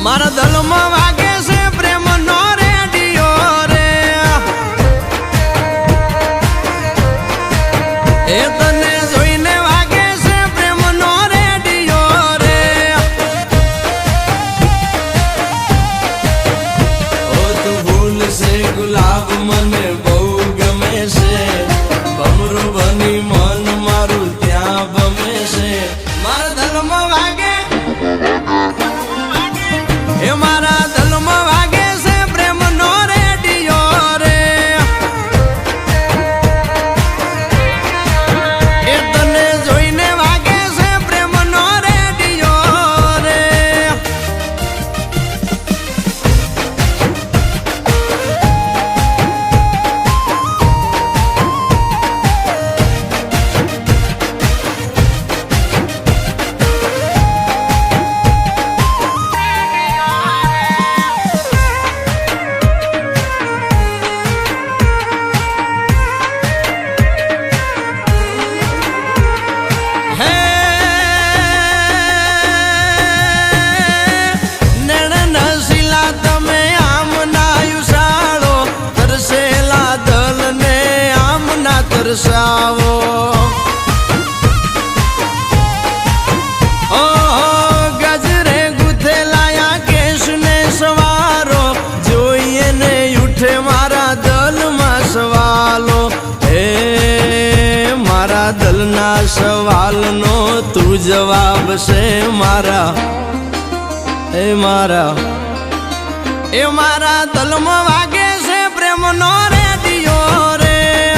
મારા દલમાં વાગે છે પ્રેમનો રેડિયો રે એ તને જોઈને વાગે છે પ્રેમનો રેડિયો રે ઓ તું ભૂલ છે ગુલાબ મને બહુ ગમે છે ભમરું બની મન મારું ત્યાં ભમે છે મારા દલમાં વાગે એ મારા દલમાં વાગે છે પ્રેમનો રેડિયો રે એ તને જોઈને વાગે છે પ્રેમનો રેડિયો રે તરસાવો ગજરે ગુથેલાયા કેશને સવારો જોઈએ ને ઉઠે મારા દલમાં સવાલો હે મારા દલના સવાલનો તું જવાબ છે મારા એ મારા દલમાં વાગે છે પ્રેમનો રેડિયો રે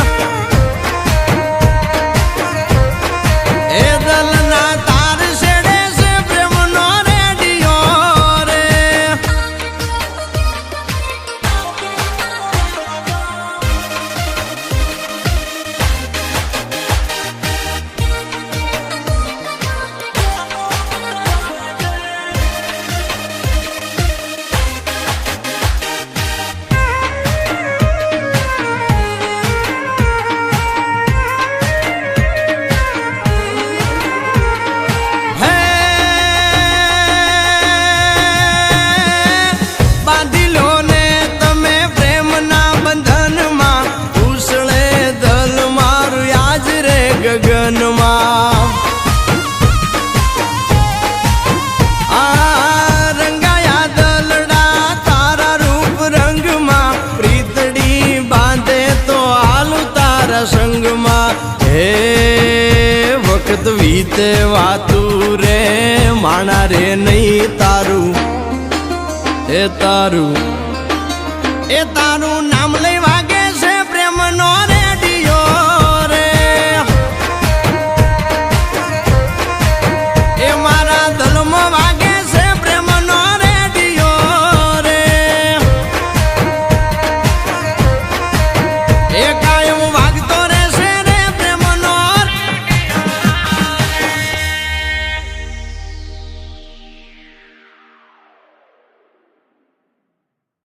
ગગનમાં રંગાયા દલડા તારા રૂપ રંગમાં પ્રીતડી બાંધે તો હાલું તારા સંગમાં હે વખત વીતે વાતું રે માણા રે નહીં તારું એ તારું નામ